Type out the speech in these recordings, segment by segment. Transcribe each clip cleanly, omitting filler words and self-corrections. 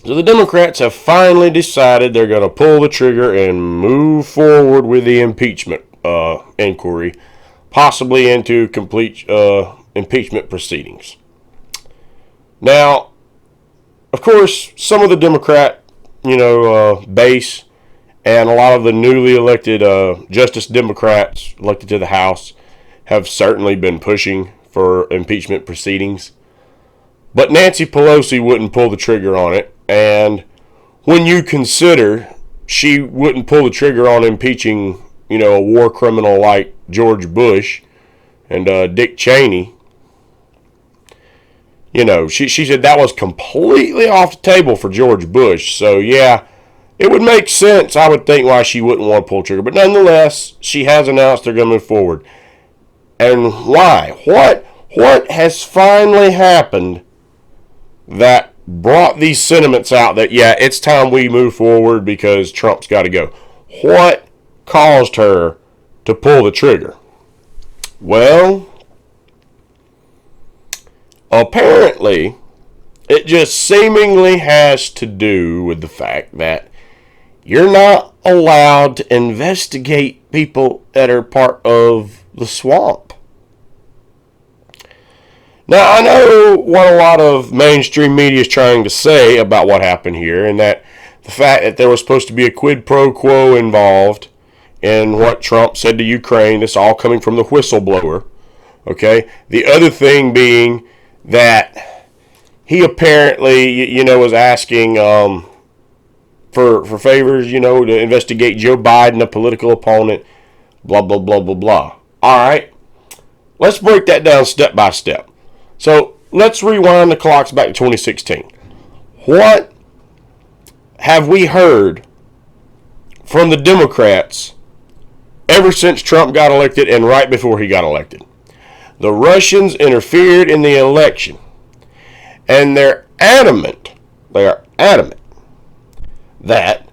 So the Democrats have finally decided they're going to pull the trigger and move forward with the impeachment inquiry, possibly into complete impeachment proceedings. Now, of course, some of the Democrat, base and a lot of the newly elected Justice Democrats elected to the House have certainly been pushing for impeachment proceedings. But Nancy Pelosi wouldn't pull the trigger on it. And when you consider she wouldn't pull the trigger on impeaching, a war criminal like George Bush and Dick Cheney, she said that was completely off the table for George Bush. So, yeah, it would make sense, I would think, why she wouldn't want to pull the trigger. But nonetheless, she has announced they're going to move forward. And why? What has finally happened that brought these sentiments out that, yeah, it's time we move forward because Trump's got to go? What caused her to pull the trigger? Well, apparently, it just seemingly has to do with the fact that you're not allowed to investigate people that are part of the swamp. Now, I know what a lot of mainstream media is trying to say about what happened here, and that the fact that there was supposed to be a quid pro quo involved in what Trump said to Ukraine, this all coming from the whistleblower, okay? The other thing being that he apparently, was asking for favors, to investigate Joe Biden, a political opponent, blah, blah, blah, blah, blah. All right, let's break that down step by step. So let's rewind the clocks back to 2016. What have we heard from the Democrats ever since Trump got elected and right before he got elected? The Russians interfered in the election. And they are adamant that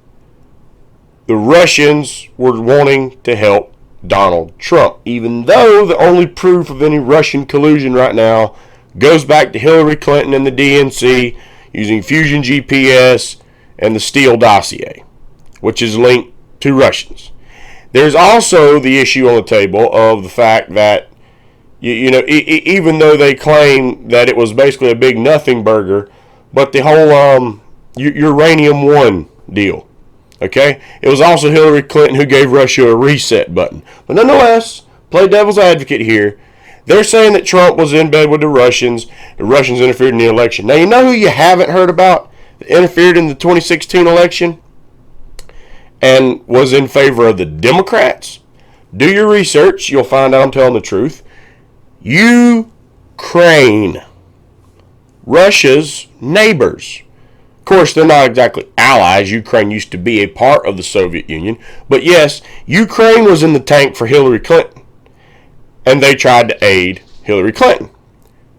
the Russians were wanting to help Donald Trump, even though the only proof of any Russian collusion right now goes back to Hillary Clinton and the DNC using Fusion GPS and the Steele dossier, which is linked to Russians. There's also the issue on the table of the fact that, even though they claim that it was basically a big nothing burger, but the whole Uranium One deal, okay? It was also Hillary Clinton who gave Russia a reset button. But nonetheless, play devil's advocate here. They're saying that Trump was in bed with the Russians interfered in the election. Now, you know who you haven't heard about that interfered in the 2016 election and was in favor of the Democrats? Do your research. You'll find out I'm telling the truth. Ukraine. Russia's neighbors. Of course, they're not exactly allies. Ukraine used to be a part of the Soviet Union. But yes, Ukraine was in the tank for Hillary Clinton. And they tried to aid Hillary Clinton.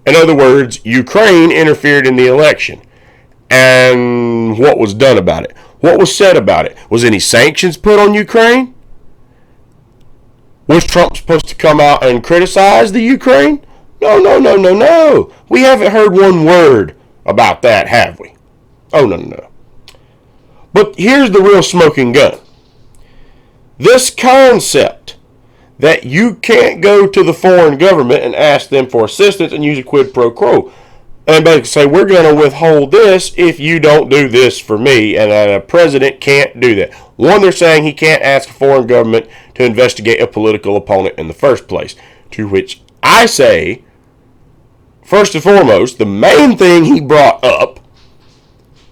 In other words, Ukraine interfered in the election. And what was done about it? What was said about it? Was any sanctions put on Ukraine? Was Trump supposed to come out and criticize the Ukraine? No. We haven't heard one word about that, have we? Oh, no. But here's the real smoking gun. This concept that you can't go to the foreign government and ask them for assistance and use a quid pro quo and basically say, we're going to withhold this if you don't do this for me, and that a president can't do that. One, they're saying he can't ask a foreign government to investigate a political opponent in the first place, to which I say, first and foremost, the main thing he brought up,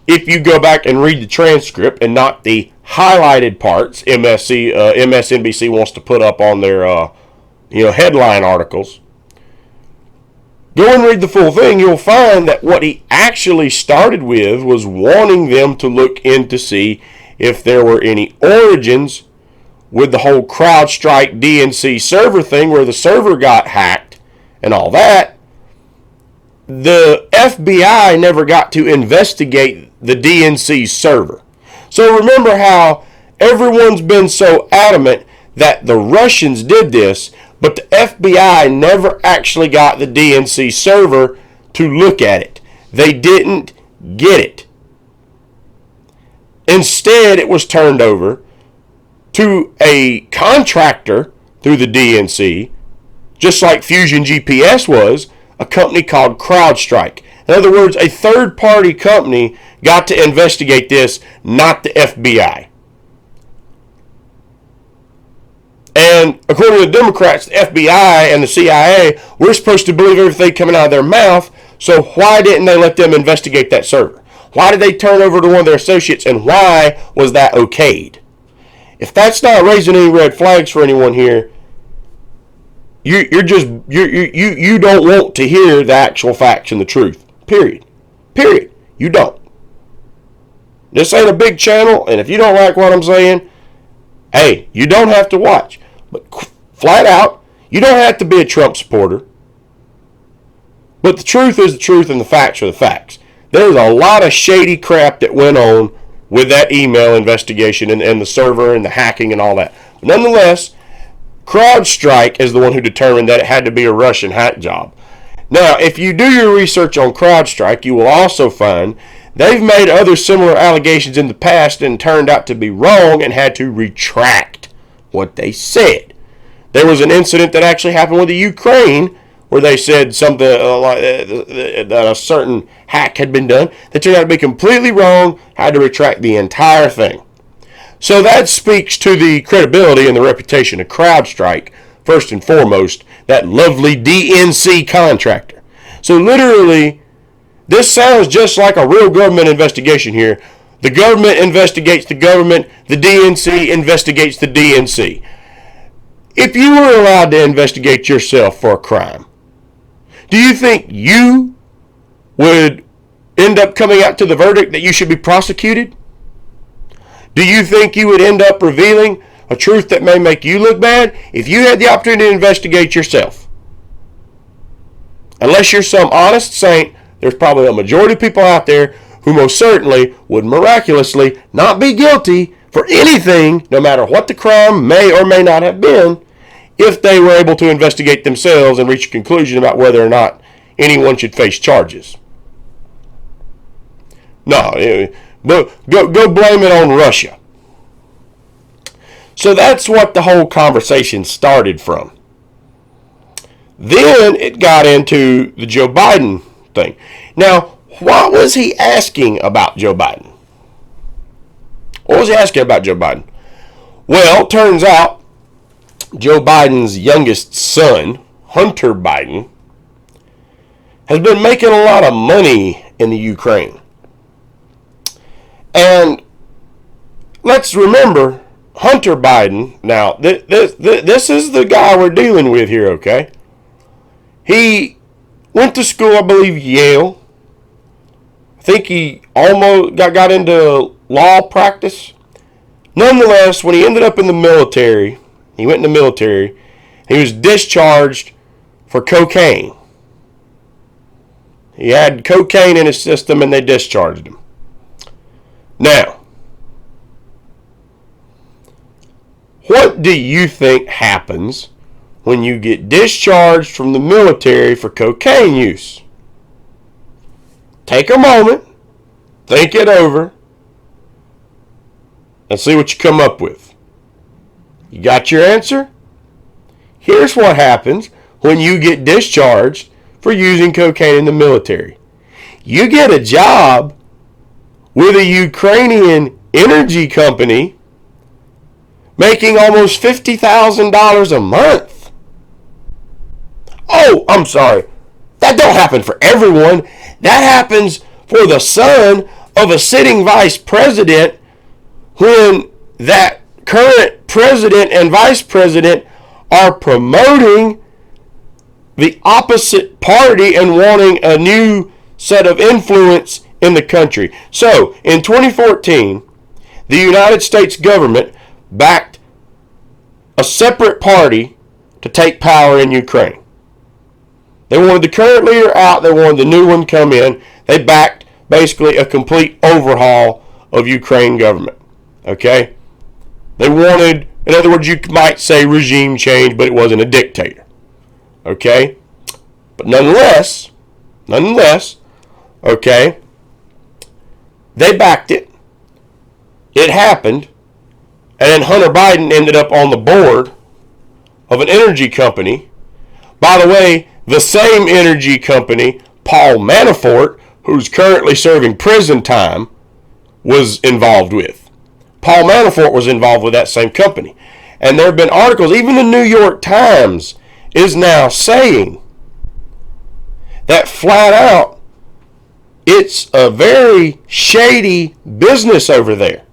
if you go back and read the transcript and not the highlighted parts MSNBC wants to put up on their headline articles, go and read the full thing. You'll find that what he actually started with was wanting them to look in to see if there were any origins with the whole CrowdStrike DNC server thing where the server got hacked and all that, the FBI never got to investigate the DNC server. So remember how everyone's been so adamant that the Russians did this, but the FBI never actually got the DNC server to look at it. They didn't get it. Instead, it was turned over to a contractor through the DNC, just like Fusion GPS was, a company called CrowdStrike. In other words, a third-party company got to investigate this, not the FBI. And according to the Democrats, the FBI and the CIA, we're supposed to believe everything coming out of their mouth, so why didn't they let them investigate that server? Why did they turn over to one of their associates, and why was that okayed? If that's not raising any red flags for anyone here, you don't want to hear the actual facts and the truth. Period. You don't. This ain't a big channel, and if you don't like what I'm saying, hey, you don't have to watch. But flat out, you don't have to be a Trump supporter. But the truth is the truth, and the facts are the facts. There's a lot of shady crap that went on with that email investigation and the server and the hacking and all that. Nonetheless, CrowdStrike is the one who determined that it had to be a Russian hack job. Now, if you do your research on CrowdStrike, you will also find they've made other similar allegations in the past and turned out to be wrong and had to retract what they said. There was an incident that actually happened with the Ukraine where they said something like that a certain hack had been done that turned out to be completely wrong, had to retract the entire thing. So that speaks to the credibility and the reputation of CrowdStrike, first and foremost, that lovely DNC contractor. So literally, this sounds just like a real government investigation here. The government investigates the government, the DNC investigates the DNC. If you were allowed to investigate yourself for a crime, do you think you would end up coming out to the verdict that you should be prosecuted? Do you think you would end up revealing a truth that may make you look bad if you had the opportunity to investigate yourself? Unless you're some honest saint, there's probably a majority of people out there who most certainly would miraculously not be guilty for anything, no matter what the crime may or may not have been, if they were able to investigate themselves and reach a conclusion about whether or not anyone should face charges. No, go blame it on Russia. So that's what the whole conversation started from. Then it got into the Joe Biden thing. Now, what was he asking about Joe Biden? What was he asking about Joe Biden? Well, turns out Joe Biden's youngest son, Hunter Biden, has been making a lot of money in the Ukraine. And let's remember, Hunter Biden, now, this is the guy we're dealing with here, okay? He went to school, I believe, Yale. I think he almost got into law practice. Nonetheless, when he ended up in the military, he went in the military, he was discharged for cocaine. He had cocaine in his system and they discharged him. Now, what do you think happens when you get discharged from the military for cocaine use? Take a moment, think it over, and see what you come up with. You got your answer? Here's what happens when you get discharged for using cocaine in the military. You get a job with a Ukrainian energy company making almost $50,000 a month. Oh, I'm sorry. That don't happen for everyone. That happens for the son of a sitting vice president when that current president and vice president are promoting the opposite party and wanting a new set of influence in the country. So, in 2014, the United States government backed separate party to take power in Ukraine. They wanted the current leader out. They wanted the new one come in. They backed basically a complete overhaul of Ukraine government. Okay? They wanted, in other words, you might say regime change, but it wasn't a dictator. Okay? But nonetheless, okay, they backed it. It happened. And then Hunter Biden ended up on the board of an energy company. By the way, the same energy company Paul Manafort, who's currently serving prison time, was involved with. Paul Manafort was involved with that same company. And there have been articles, even the New York Times is now saying that flat out, it's a very shady business over there.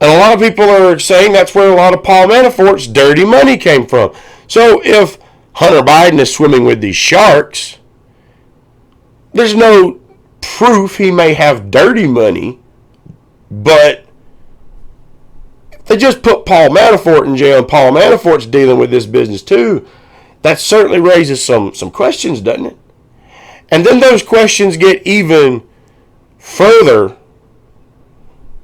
And a lot of people are saying that's where a lot of Paul Manafort's dirty money came from. So if Hunter Biden is swimming with these sharks, there's no proof he may have dirty money, but they just put Paul Manafort in jail, and Paul Manafort's dealing with this business too. That certainly raises some questions, doesn't it? And then those questions get even further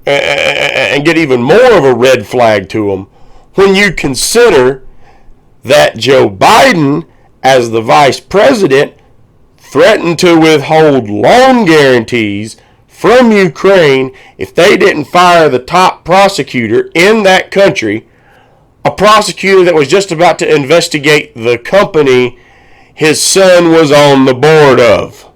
and get even more of a red flag to them when you consider that Joe Biden, as the vice president, threatened to withhold loan guarantees from Ukraine if they didn't fire the top prosecutor in that country, a prosecutor that was just about to investigate the company his son was on the board of.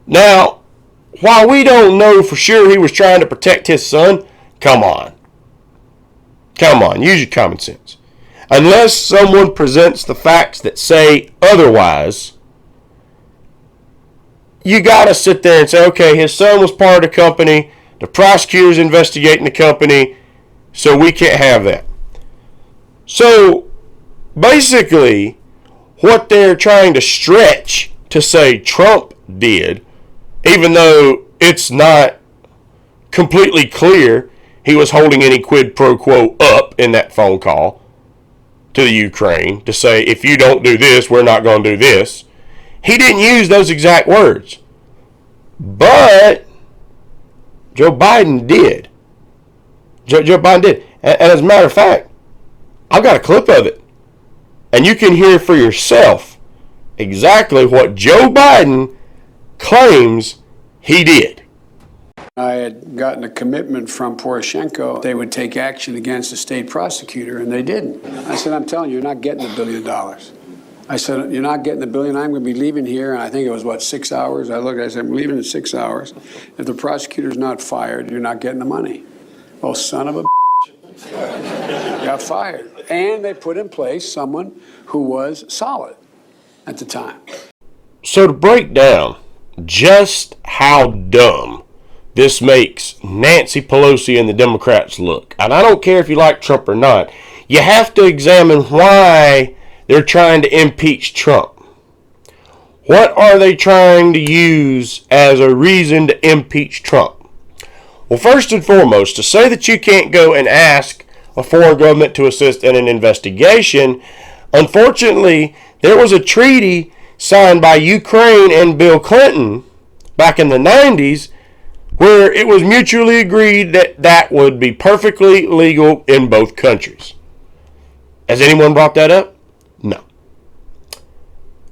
Now, while we don't know for sure he was trying to protect his son, come on, use your common sense. Unless someone presents the facts that say otherwise, you got to sit there and say, okay, his son was part of the company, the prosecutor's investigating the company, so we can't have that. So, basically, what they're trying to stretch to say Trump did, even though it's not completely clear he was holding any quid pro quo up in that phone call to the Ukraine to say, if you don't do this, we're not going to do this. He didn't use those exact words. But Joe Biden did. Joe Biden did. And as a matter of fact, I've got a clip of it. And you can hear for yourself exactly what Joe Biden claims he did. I had gotten a commitment from Poroshenko they would take action against the state prosecutor, and they didn't. I said, I'm telling you, you're not getting $1 billion. I said, you're not getting $1 billion. I'm going to be leaving here, and I think it was, 6 hours? I looked, I said, I'm leaving in 6 hours. If the prosecutor's not fired, you're not getting the money. Oh, son of a bitch. Got fired. And they put in place someone who was solid at the time. So to break down just how dumb this makes Nancy Pelosi and the Democrats look, and I don't care if you like Trump or not, you have to examine why they're trying to impeach Trump. What are they trying to use as a reason to impeach Trump? Well, first and foremost, to say that you can't go and ask a foreign government to assist in an investigation, unfortunately, there was a treaty signed by Ukraine and Bill Clinton back in the 90s where it was mutually agreed that that would be perfectly legal in both countries. Has anyone brought that up? No.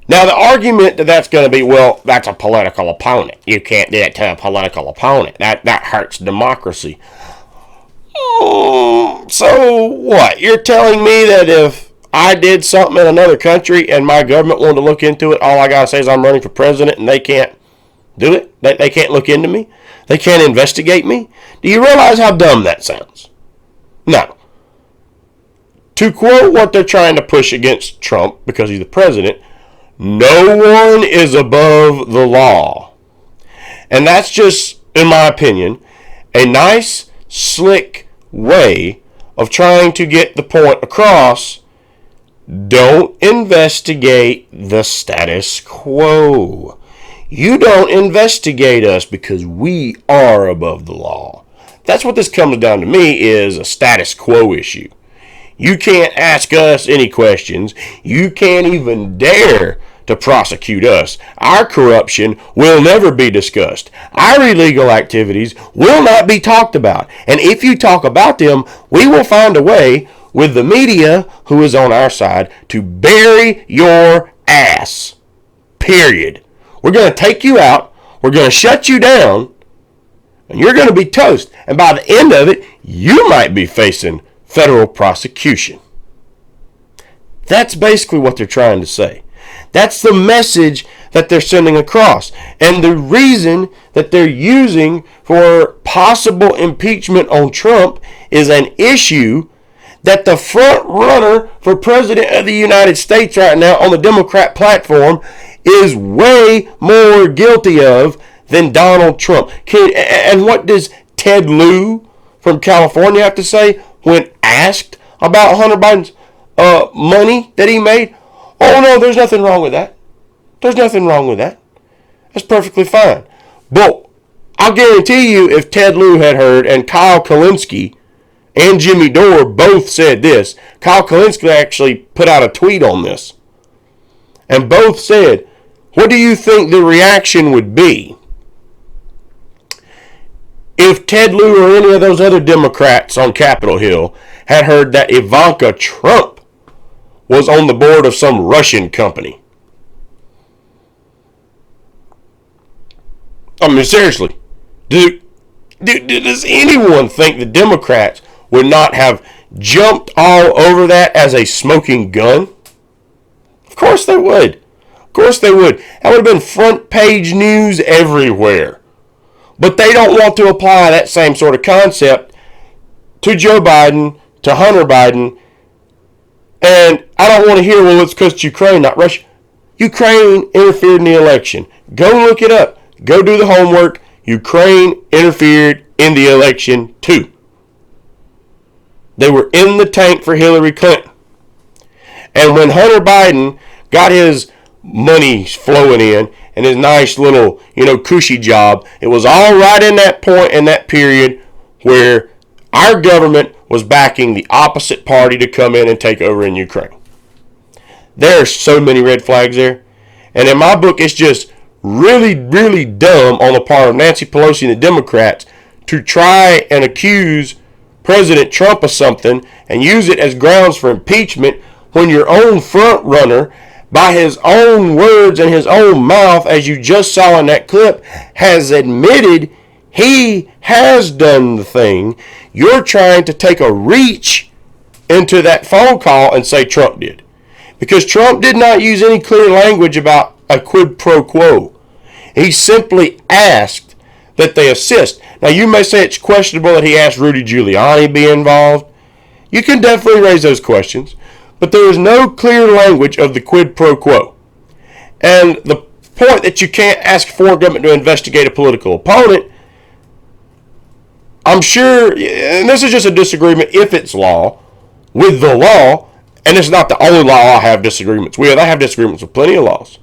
Now, the argument that that's going to be, well, that's a political opponent. You can't do it to a political opponent. That hurts democracy. So what? You're telling me that if I did something in another country and my government wanted to look into it, all I got to say is I'm running for president and they can't do it? They can't look into me? They can't investigate me? Do you realize how dumb that sounds? No. To quote what they're trying to push against Trump, because he's the president, no one is above the law. And that's just, in my opinion, a nice, slick way of trying to get the point across. Don't investigate the status quo. You don't investigate us because we are above the law. That's what this comes down to me, is a status quo issue. You can't ask us any questions. You can't even dare to prosecute us. Our corruption will never be discussed. Our illegal activities will not be talked about. And if you talk about them, we will find a way, with the media who is on our side, to bury your ass. Period. We're going to take you out. We're going to shut you down. And you're going to be toast. And by the end of it, you might be facing federal prosecution. That's basically what they're trying to say. That's the message that they're sending across. And the reason that they're using for possible impeachment on Trump is an issue that the front runner for president of the United States right now on the Democrat platform is way more guilty of than Donald Trump. And what does Ted Lieu from California have to say when asked about Hunter Biden's money that he made? Oh, no, there's nothing wrong with that. There's nothing wrong with that. That's perfectly fine. But I'll guarantee you, if Ted Lieu had heard, and Kyle Kulinski and Jimmy Dore both said this, Kyle Kulinski actually put out a tweet on this, and both said, what do you think the reaction would be if Ted Lieu or any of those other Democrats on Capitol Hill had heard that Ivanka Trump was on the board of some Russian company? I mean, seriously, does anyone think the Democrats would not have jumped all over that as a smoking gun? Of course they would. Of course they would. That would have been front page news everywhere. But they don't want to apply that same sort of concept to Joe Biden, to Hunter Biden. And I don't want to hear, well, it's because it's Ukraine, not Russia. Ukraine interfered in the election. Go look it up. Go do the homework. Ukraine interfered in the election too. They were in the tank for Hillary Clinton. And when Hunter Biden got his money flowing in and his nice little, cushy job, it was all right in that point, in that period, where our government was backing the opposite party to come in and take over in Ukraine. There are so many red flags there. And in my book, it's just really, really dumb on the part of Nancy Pelosi and the Democrats to try and accuse President Trump of something and use it as grounds for impeachment when your own front runner, by his own words and his own mouth, as you just saw in that clip, has admitted he has done the thing. You're trying to take a reach into that phone call and say Trump did. Because Trump did not use any clear language about a quid pro quo. He simply asked that they assist. Now, you may say it's questionable that he asked Rudy Giuliani to be involved. You can definitely raise those questions. But there is no clear language of the quid pro quo. And the point that you can't ask foreign government to investigate a political opponent, I'm sure, and this is just a disagreement if it's law, with the law, and it's not the only law I have disagreements with. I have disagreements with plenty of laws.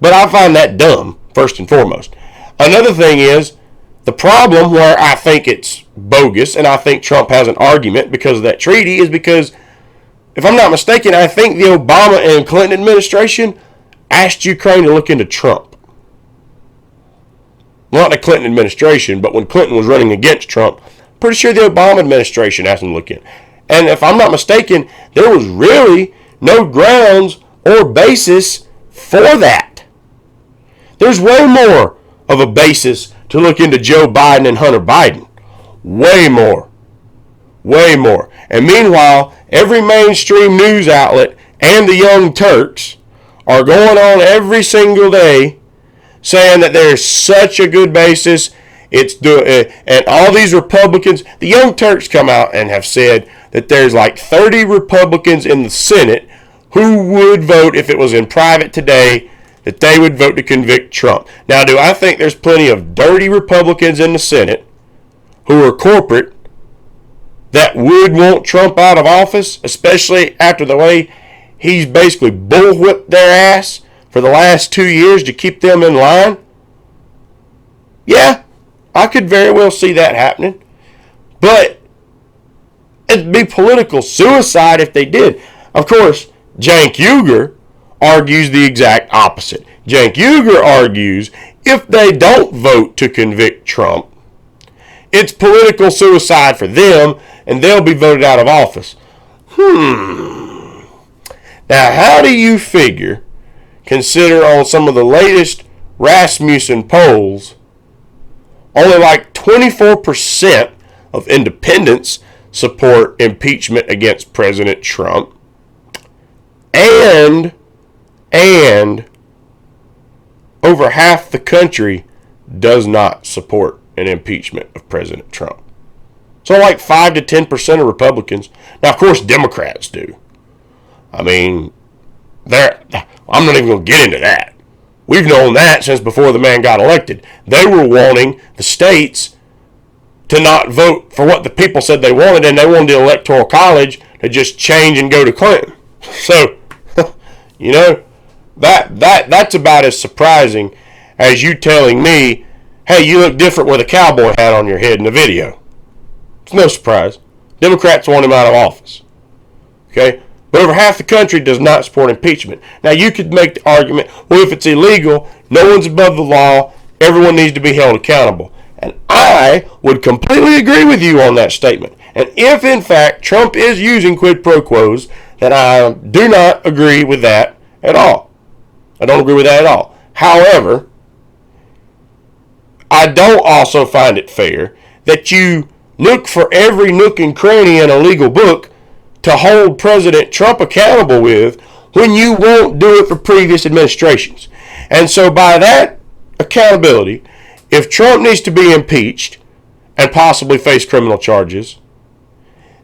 But I find that dumb, first and foremost. Another thing is, the problem where I think it's bogus, and I think Trump has an argument because of that treaty, is because, if I'm not mistaken, I think the Obama and Clinton administration asked Ukraine to look into Trump. Well, not the Clinton administration, but when Clinton was running against Trump, pretty sure the Obama administration asked him to look in. And if I'm not mistaken, there was really no grounds or basis for that. There's way more of a basis to look into Joe Biden and Hunter Biden. Way more. Way more. And meanwhile, every mainstream news outlet and the Young Turks are going on every single day saying that there's such a good basis. And all these Republicans, the Young Turks come out and have said that there's like 30 Republicans in the Senate who would vote, if it was in private today, that they would vote to convict Trump. Now, do I think there's plenty of dirty Republicans in the Senate who are corporate that would want Trump out of office, especially after the way he's basically bullwhipped their ass for the last 2 years to keep them in line? Yeah, I could very well see that happening. But it'd be political suicide if they did. Of course, Cenk Uygur argues the exact opposite. Cenk Uygur argues if they don't vote to convict Trump, it's political suicide for them and they'll be voted out of office. Now, how do you figure, consider on some of the latest Rasmussen polls, only like 24% of independents support impeachment against President Trump, and over half the country does not support an impeachment of President Trump. So like 5 to 10% of Republicans. Now, of course, Democrats do. I mean, I'm not even going to get into that. We've known that since before the man got elected. They were wanting the states to not vote for what the people said they wanted, and they wanted the Electoral College to just change and go to Clinton. So, you know, that's about as surprising as you telling me, hey, you look different with a cowboy hat on your head in the video. It's no surprise. Democrats want him out of office. Okay? But over half the country does not support impeachment. Now, you could make the argument, well, if it's illegal, no one's above the law, everyone needs to be held accountable. And I would completely agree with you on that statement. And if, in fact, Trump is using quid pro quos, then I do not agree with that at all. I don't agree with that at all. However, I don't also find it fair that you look for every nook and cranny in a legal book to hold President Trump accountable with when you won't do it for previous administrations. And so by that accountability, if Trump needs to be impeached and possibly face criminal charges,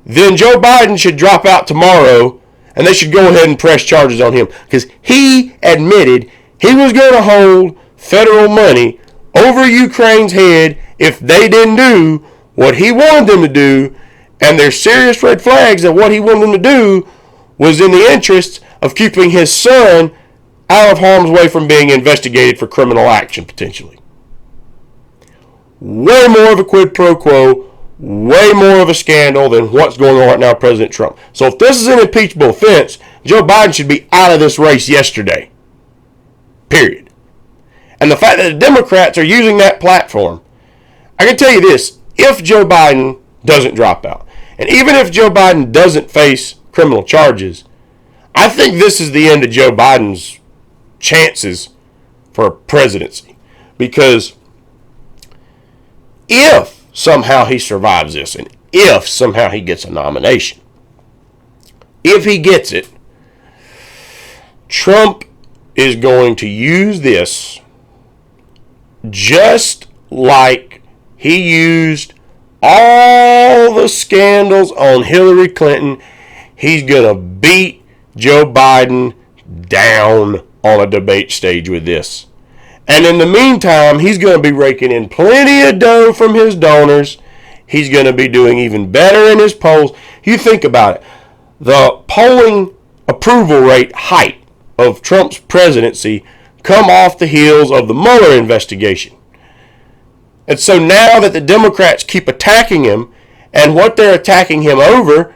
then Joe Biden should drop out tomorrow and they should go ahead and press charges on him, because he admitted he was going to hold federal money over Ukraine's head if they didn't do what he wanted them to do, and there's serious red flags that what he wanted them to do was in the interests of keeping his son out of harm's way from being investigated for criminal action potentially. Way more of a quid pro quo, way more of a scandal than what's going on right now with President Trump. So if this is an impeachable offense, Joe Biden should be out of this race yesterday. Period. And the fact that the Democrats are using that platform, I can tell you this, if Joe Biden doesn't drop out, and even if Joe Biden doesn't face criminal charges, I think this is the end of Joe Biden's chances for a presidency. Because if somehow he survives this, and if somehow he gets a nomination, if he gets it, Trump is going to use this just like he used all the scandals on Hillary Clinton. He's going to beat Joe Biden down on a debate stage with this. And in the meantime, he's going to be raking in plenty of dough from his donors. He's going to be doing even better in his polls. You think about it. The polling approval rate height of Trump's presidency come off the heels of the Mueller investigation. And so now that the Democrats keep attacking him, and what they're attacking him over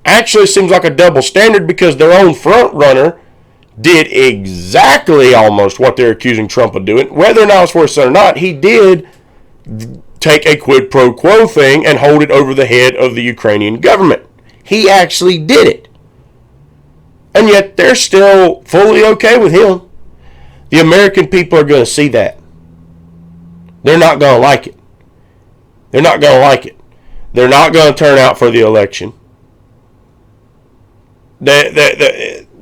actually seems like a double standard, because their own front runner did exactly almost what they're accusing Trump of doing. Whether or not it's for his son or not, he did take a quid pro quo thing and hold it over the head of the Ukrainian government. He actually did it. And yet they're still fully okay with him. The American people are going to see that. They're not going to like it. They're not going to like it. They're not going to turn out for the election. They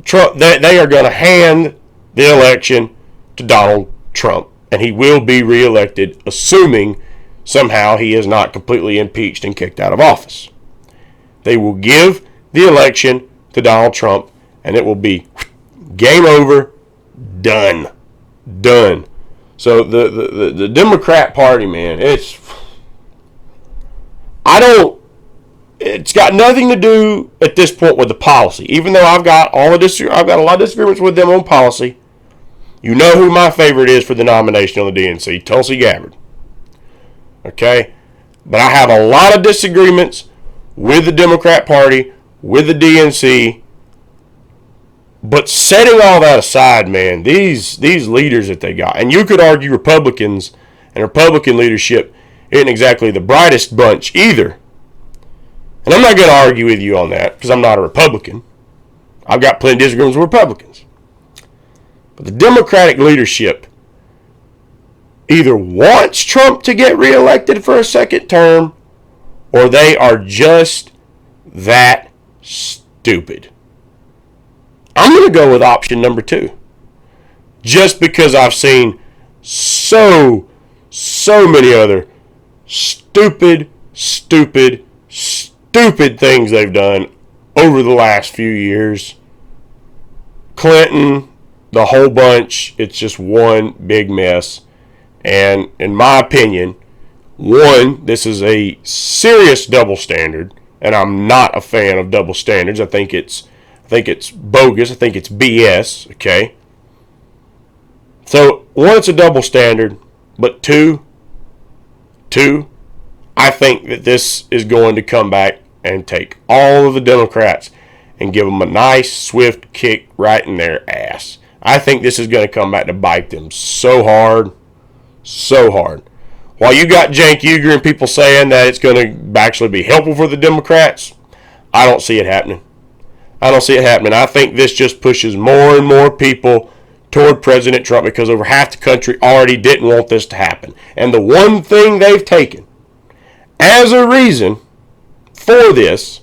are going to hand the election to Donald Trump, and he will be reelected, assuming somehow he is not completely impeached and kicked out of office. They will give the election to Donald Trump, and it will be game over, done. So the Democrat Party, man, it's got nothing to do at this point with the policy. Even though I've got a lot of disagreements with them on policy. You know who my favorite is for the nomination on the DNC, Tulsi Gabbard. okay? But I have a lot of disagreements with the Democrat Party, with the DNC. But setting all that aside, man, these leaders that they got, and you could argue Republicans and Republican leadership isn't exactly the brightest bunch either. And I'm not going to argue with you on that because I'm not a Republican. I've got plenty of disagreements with Republicans. But the Democratic leadership either wants Trump to get reelected for a second term, or they are just that stupid. I'm going to go with option number 2. Just because I've seen so many other stupid things they've done over the last few years. Clinton, the whole bunch, it's just one big mess. And in my opinion, one, this is a serious double standard, and I'm not a fan of double standards. I think it's bogus. I think it's BS, okay? So, one, it's a double standard, but two, I think that this is going to come back and take all of the Democrats and give them a nice, swift kick right in their ass. I think this is going to come back to bite them so hard. While you got Cenk Uygur and people saying that it's going to actually be helpful for the Democrats, I don't see it happening. I think this just pushes more and more people toward President Trump because over half the country already didn't want this to happen. And the one thing they've taken as a reason for this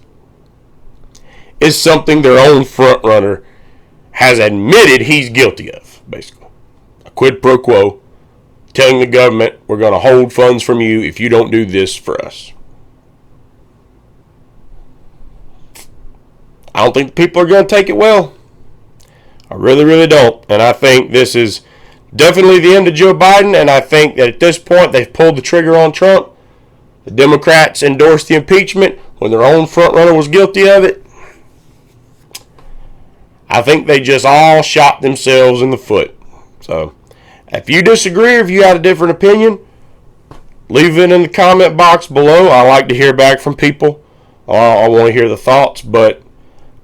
is something their own frontrunner has admitted he's guilty of, basically. A quid pro quo, telling the government we're going to hold funds from you if you don't do this for us. I don't think people are going to take it well. I really don't. And I think this is definitely the end of Joe Biden, and I think that at this point they've pulled the trigger on Trump. The Democrats endorsed the impeachment when their own frontrunner was guilty of it. I think they just all shot themselves in the foot. So, if you disagree or if you have a different opinion, leave it in the comment box below. I like to hear back from people. I want to hear the thoughts, but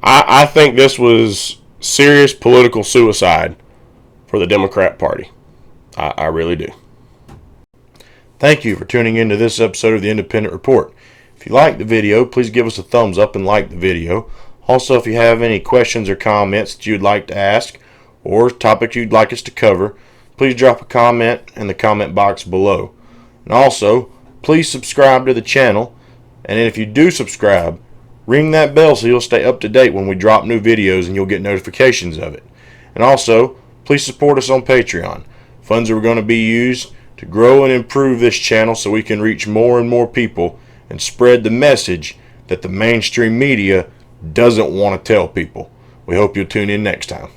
I think this was serious political suicide for the Democrat Party. I really do. Thank you for tuning into this episode of the Independent Report. If you liked the video, please give us a thumbs up and like the video. Also, if you have any questions or comments that you'd like to ask or topics you'd like us to cover, please drop a comment in the comment box below. And also, please subscribe to the channel. And if you do subscribe, ring that bell so you'll stay up to date when we drop new videos and you'll get notifications of it. And also, please support us on Patreon. Funds are going to be used to grow and improve this channel so we can reach more and more people and spread the message that the mainstream media doesn't want to tell people. We hope you'll tune in next time.